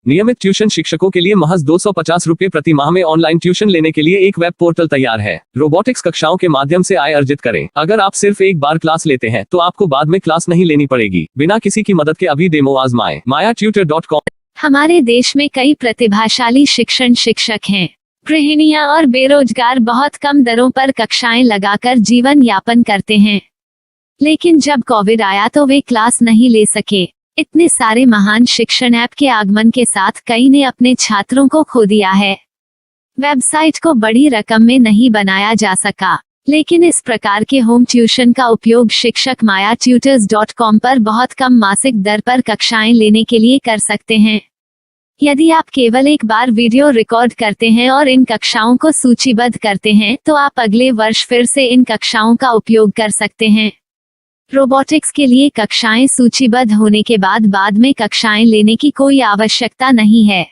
नियमित ट्यूशन शिक्षकों के लिए महज 250 रुपए प्रति माह में ऑनलाइन ट्यूशन लेने के लिए एक वेब पोर्टल तैयार है। रोबोटिक्स कक्षाओं के माध्यम से आय अर्जित करें। अगर आप सिर्फ एक बार क्लास लेते हैं तो आपको बाद में क्लास नहीं लेनी पड़ेगी। बिना किसी की मदद के अभी डेमो आजमाएं। mayatutor.com। हमारे देश में कई प्रतिभाशाली शिक्षक हैं। गृहिणियां और बेरोजगार बहुत कम दरों पर कक्षाएं लगाकर जीवन यापन करते हैं, लेकिन जब कोविड आया तो वे क्लास नहीं ले सके। इतने सारे महान शिक्षण ऐप के आगमन के साथ कई ने अपने छात्रों को खो दिया है। वेबसाइट को बड़ी रकम में नहीं बनाया जा सका, लेकिन इस प्रकार के होम ट्यूशन का उपयोग शिक्षक mayatutors.com पर बहुत कम मासिक दर पर कक्षाएं लेने के लिए कर सकते हैं। यदि आप केवल एक बार वीडियो रिकॉर्ड करते हैं और इन कक्षाओं को सूचीबद्ध करते हैं तो आप अगले वर्ष फिर से इन कक्षाओं का उपयोग कर सकते हैं। रोबोटिक्स के लिए कक्षाएं सूचीबद्ध होने के बाद में कक्षाएं लेने की कोई आवश्यकता नहीं है।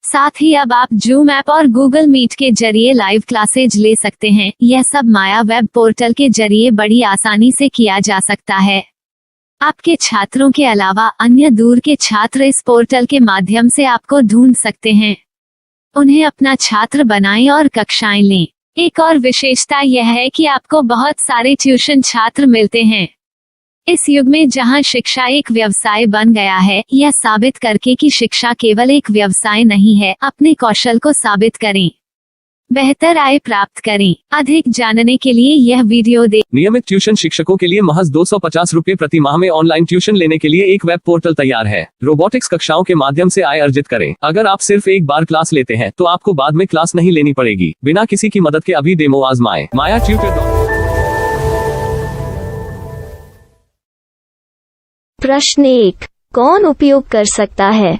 साथ ही अब आप जूम ऐप और गूगल मीट के जरिए लाइव क्लासेज ले सकते हैं। यह सब माया वेब पोर्टल के जरिए बड़ी आसानी से किया जा सकता है। आपके छात्रों के अलावा अन्य दूर के छात्र इस पोर्टल के माध्यम से आपको ढूंढ सकते हैं। उन्हें अपना छात्र बनाएं और कक्षाएं लें। एक और विशेषता यह है कि आपको बहुत सारे ट्यूशन छात्र मिलते हैं। इस युग में जहां शिक्षा एक व्यवसाय बन गया है, यह साबित करके कि शिक्षा केवल एक व्यवसाय नहीं है, अपने कौशल को साबित करें, बेहतर आय प्राप्त करें। अधिक जानने के लिए यह वीडियो देखें। नियमित ट्यूशन शिक्षकों के लिए महज 250 रुपए प्रति माह में ऑनलाइन ट्यूशन लेने के लिए एक वेब पोर्टल तैयार है। रोबोटिक्स कक्षाओं के माध्यम से आय अर्जित करें। अगर आप सिर्फ एक बार क्लास लेते हैं तो आपको बाद में क्लास नहीं लेनी पड़ेगी। बिना किसी की मदद के अभी डेमो आजमाएं। mayatutor.com। प्रश्न 1, कौन उपयोग कर सकता है?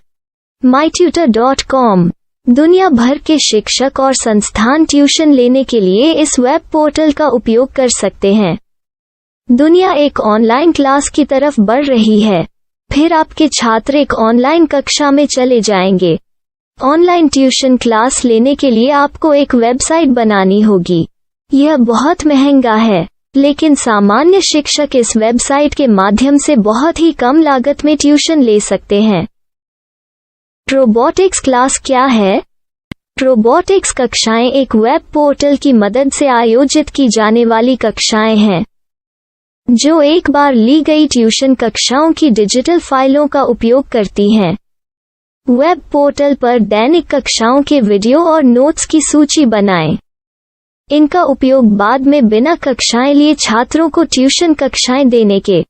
mytutor.com दुनिया भर के शिक्षक और संस्थान ट्यूशन लेने के लिए इस वेब पोर्टल का उपयोग कर सकते हैं। दुनिया एक ऑनलाइन क्लास की तरफ बढ़ रही है। फिर आपके छात्र एक ऑनलाइन कक्षा में चले जाएंगे। ऑनलाइन ट्यूशन क्लास लेने के लिए आपको एक वेबसाइट बनानी होगी। यह बहुत महंगा है, लेकिन सामान्य शिक्षक इस वेबसाइट के माध्यम से बहुत ही कम लागत में ट्यूशन ले सकते हैं। रोबोटिक्स क्लास क्या है? रोबोटिक्स कक्षाएं एक वेब पोर्टल की मदद से आयोजित की जाने वाली कक्षाएं हैं, जो एक बार ली गई ट्यूशन कक्षाओं की डिजिटल फाइलों का उपयोग करती हैं। वेब पोर्टल पर दैनिक कक्षाओं के वीडियो और नोट्स की सूची बनाएं। इनका उपयोग बाद में बिना कक्षाएं लिए छात्रों को ट्यूशन कक्षाएं देने के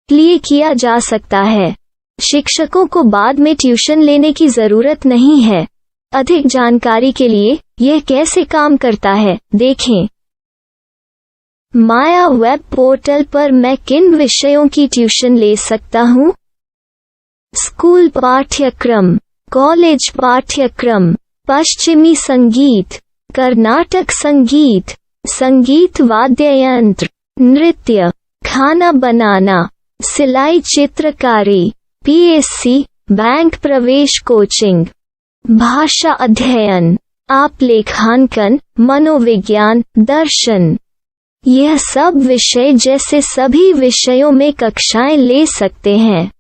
लिए किया जा सकता है। शिक्षकों को बाद में ट्यूशन लेने की जरूरत नहीं है। अधिक जानकारी के लिए यह कैसे काम करता है, देखें। माया वेब पोर्टल पर मैं किन विषयों की ट्यूशन ले सकता हूँ? स्कूल पाठ्यक्रम, कॉलेज पाठ्यक्रम, पश्चिमी संगीत, कर्नाटक संगीत, संगीत वाद्य यंत्र, नृत्य, खाना बनाना, सिलाई चित्रकारी, पीएससी, बैंक प्रवेश कोचिंग, भाषा अध्ययन, आप लेखांकन, मनोविज्ञान, दर्शन। यह सब विषय जैसे सभी विषयों में कक्षाएं ले सकते हैं।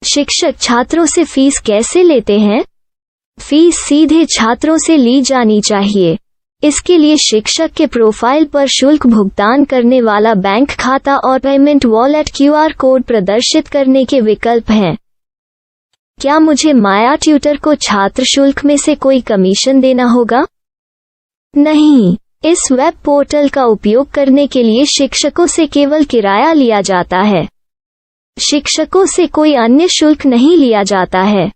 शिक्षक छात्रों से फीस कैसे लेते हैं? फीस सीधे छात्रों से ली जानी चाहिए। इसके लिए शिक्षक के प्रोफाइल पर शुल्क भुगतान करने वाला बैंक खाता और पेमेंट वॉलेट क्यूआर कोड प्रदर्शित करने के विकल्प हैं। क्या मुझे माया ट्यूटर को छात्र शुल्क में से कोई कमीशन देना होगा? नहीं, इस वेब पोर्टल का उपयोग करने के लिए शिक्षकों से केवल किराया लिया जाता है। शिक्षकों से कोई अन्य शुल्क नहीं लिया जाता है।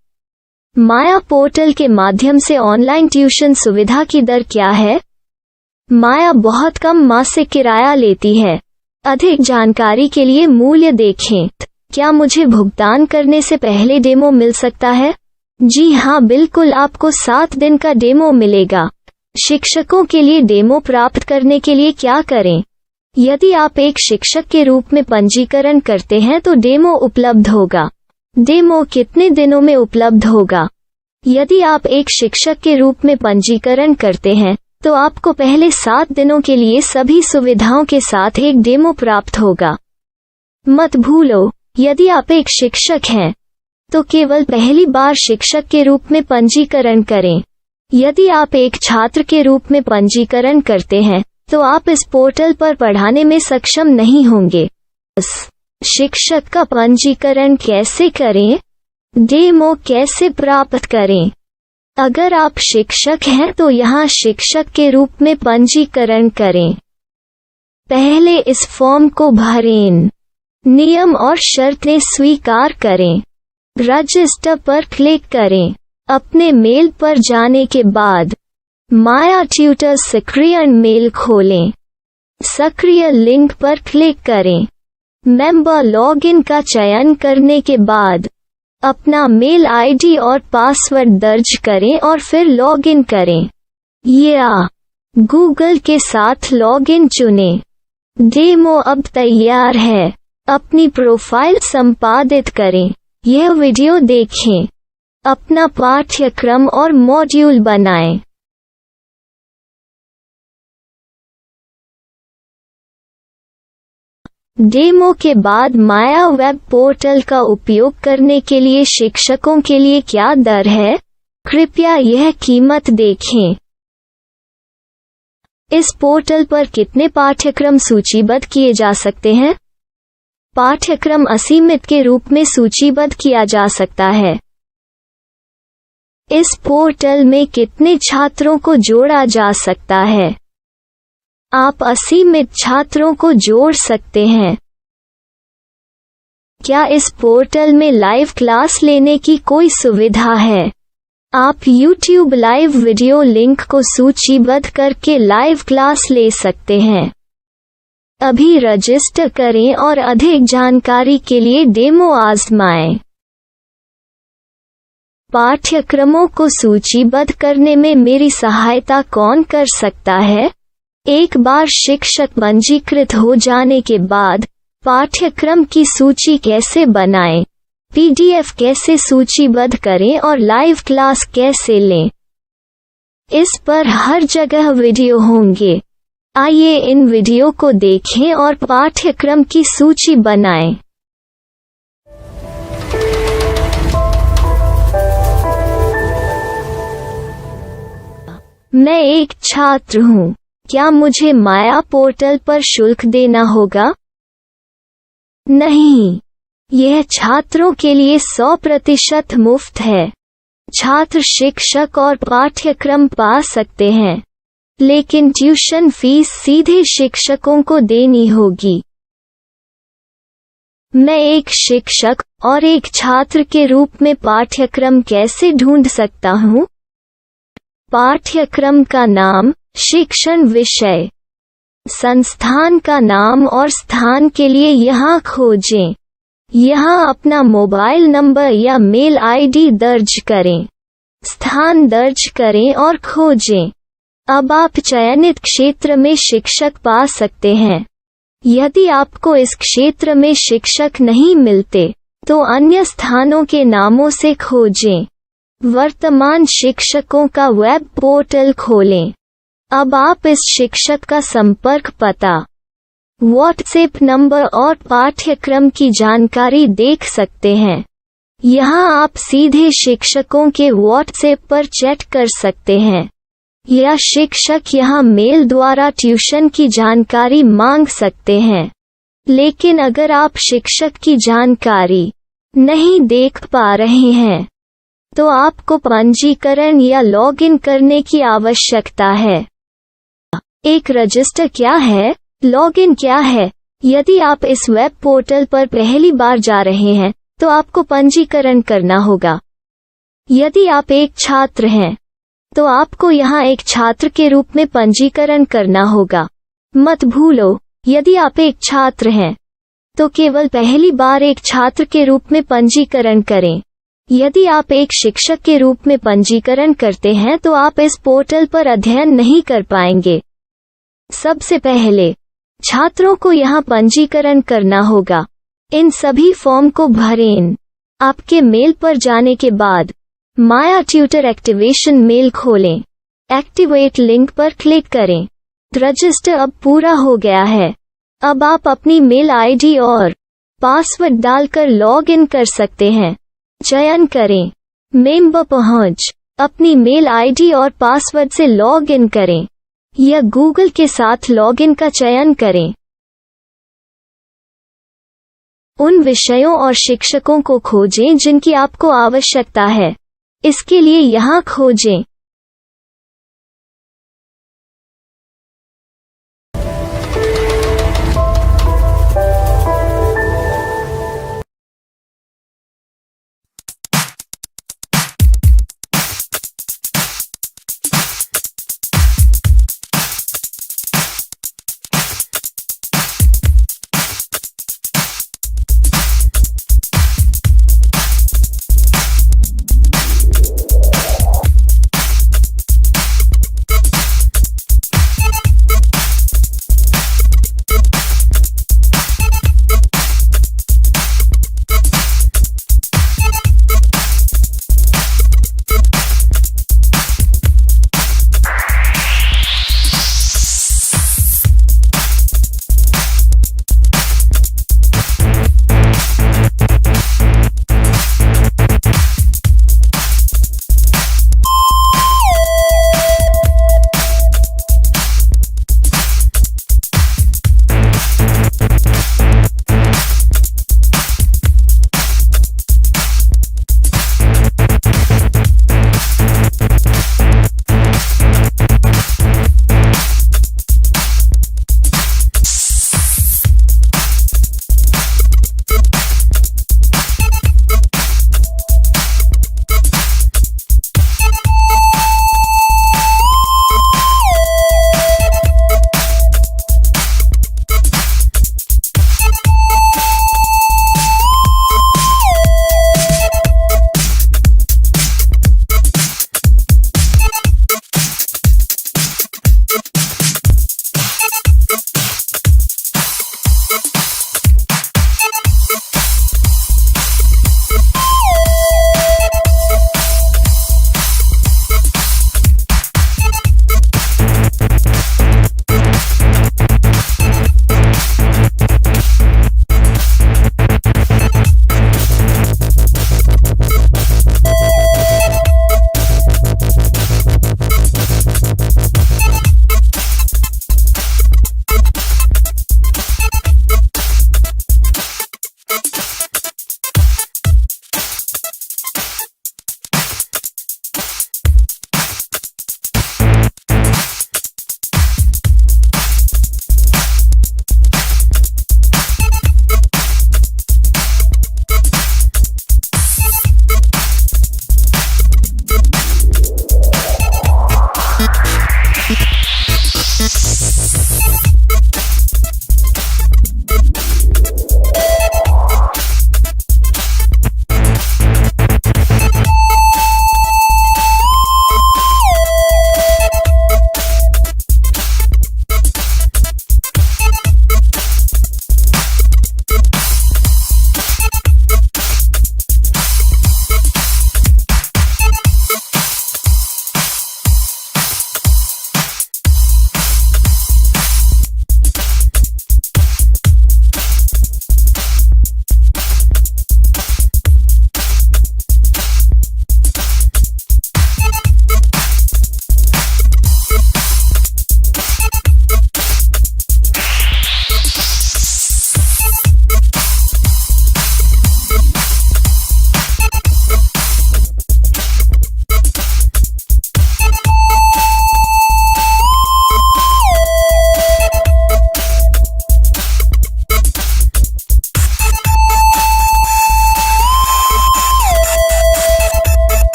माया पोर्टल के माध्यम से ऑनलाइन ट्यूशन सुविधा की दर क्या है? माया बहुत कम मासिक किराया लेती है। अधिक जानकारी के लिए मूल्य देखें। क्या मुझे भुगतान करने से पहले डेमो मिल सकता है? जी हाँ, बिल्कुल, आपको 7 दिन का डेमो मिलेगा। शिक्षकों के लिए डेमो प्राप्त करने के लिए क्या करें? यदि आप एक शिक्षक के रूप में पंजीकरण करते हैं तो डेमो उपलब्ध होगा। डेमो कितने दिनों में उपलब्ध होगा? यदि आप एक शिक्षक के रूप में पंजीकरण करते हैं तो आपको पहले 7 दिनों के लिए सभी सुविधाओं के साथ एक डेमो प्राप्त होगा। मत भूलो, यदि आप एक शिक्षक हैं तो केवल पहली बार शिक्षक के रूप में पंजीकरण करें। यदि आप एक छात्र के रूप में पंजीकरण करते हैं तो आप इस पोर्टल पर पढ़ाने में सक्षम नहीं होंगे। शिक्षक का पंजीकरण कैसे करें? डेमो कैसे प्राप्त करें? अगर आप शिक्षक हैं तो यहाँ शिक्षक के रूप में पंजीकरण करें। पहले इस फॉर्म को भरें। नियम और शर्तें स्वीकार करें। रजिस्टर पर क्लिक करें। अपने मेल पर जाने के बाद माया ट्यूटर सक्रिय मेल खोलें। सक्रिय लिंक पर क्लिक करें। मेंबर लॉगिन का चयन करने के बाद अपना मेल आईडी और पासवर्ड दर्ज करें और फिर लॉगिन करें या गूगल के साथ लॉगिन चुनें। डेमो अब तैयार है। अपनी प्रोफाइल संपादित करें। यह वीडियो देखें। अपना पाठ्यक्रम और मॉड्यूल बनाएं। डेमो के बाद माया वेब पोर्टल का उपयोग करने के लिए शिक्षकों के लिए क्या दर है? कृपया यह कीमत देखें। इस पोर्टल पर कितने पाठ्यक्रम सूचीबद्ध किए जा सकते हैं? पाठ्यक्रम असीमित के रूप में सूचीबद्ध किया जा सकता है। इस पोर्टल में कितने छात्रों को जोड़ा जा सकता है? आप असीमित छात्रों को जोड़ सकते हैं। क्या इस पोर्टल में लाइव क्लास लेने की कोई सुविधा है? आप YouTube लाइव वीडियो लिंक को सूचीबद्ध करके लाइव क्लास ले सकते हैं। अभी रजिस्टर करें और अधिक जानकारी के लिए डेमो आजमाएं। पाठ्यक्रमों को सूचीबद्ध करने में मेरी सहायता कौन कर सकता है? एक बार शिक्षक पंजीकृत हो जाने के बाद पाठ्यक्रम की सूची कैसे बनाएं, PDF कैसे सूचीबद्ध करें और लाइव क्लास कैसे लें, इस पर हर जगह वीडियो होंगे। आइए इन वीडियो को देखें और पाठ्यक्रम की सूची बनाएं। मैं एक छात्र हूँ। क्या मुझे माया पोर्टल पर शुल्क देना होगा? नहीं, यह छात्रों के लिए 100% मुफ्त है। छात्र शिक्षक और पाठ्यक्रम पा सकते हैं, लेकिन ट्यूशन फीस सीधे शिक्षकों को देनी होगी। मैं एक शिक्षक और एक छात्र के रूप में पाठ्यक्रम कैसे ढूंढ सकता हूँ? पाठ्यक्रम का नाम, शिक्षण विषय, संस्थान का नाम और स्थान के लिए यहाँ खोजें। यहाँ अपना मोबाइल नंबर या मेल आईडी दर्ज करें। स्थान दर्ज करें और खोजें। अब आप चयनित क्षेत्र में शिक्षक पा सकते हैं। यदि आपको इस क्षेत्र में शिक्षक नहीं मिलते, तो अन्य स्थानों के नामों से खोजें। वर्तमान शिक्षकों का वेब पोर्टल खोलें। अब आप इस शिक्षक का संपर्क पता, व्हाट्सएप नंबर और पाठ्यक्रम की जानकारी देख सकते हैं। यहाँ आप सीधे शिक्षकों के व्हाट्सएप पर चैट कर सकते हैं या शिक्षक यहाँ मेल द्वारा ट्यूशन की जानकारी मांग सकते हैं। लेकिन अगर आप शिक्षक की जानकारी नहीं देख पा रहे हैं, तो आपको पंजीकरण या लॉगिन करने की आवश्यकता है। एक रजिस्टर क्या है? लॉगिन क्या है? यदि आप इस वेब पोर्टल पर पहली बार जा रहे हैं, तो आपको पंजीकरण करना होगा। यदि आप एक छात्र हैं, तो आपको यहाँ एक छात्र के रूप में पंजीकरण करना होगा। मत भूलो, यदि आप एक छात्र हैं, तो केवल पहली बार एक छात्र के रूप में पंजीकरण करें। यदि आप एक शिक्षक के रूप में पंजीकरण करते हैं तो आप इस पोर्टल पर अध्ययन नहीं कर पाएंगे। सबसे पहले छात्रों को यहाँ पंजीकरण करना होगा। इन सभी फॉर्म को भरें। आपके मेल पर जाने के बाद माया ट्यूटर एक्टिवेशन मेल खोलें। एक्टिवेट लिंक पर क्लिक करें। रजिस्टर अब पूरा हो गया है। अब आप अपनी मेल आईडी और पासवर्ड डालकर लॉग इन कर सकते हैं। चयन करें। मेंबर पहुंच। अपनी मेल आईडी और पासवर्ड से लॉग इन करें या गूगल के साथ लॉगिन का चयन करें। उन विषयों और शिक्षकों को खोजें जिनकी आपको आवश्यकता है। इसके लिए यहाँ खोजें।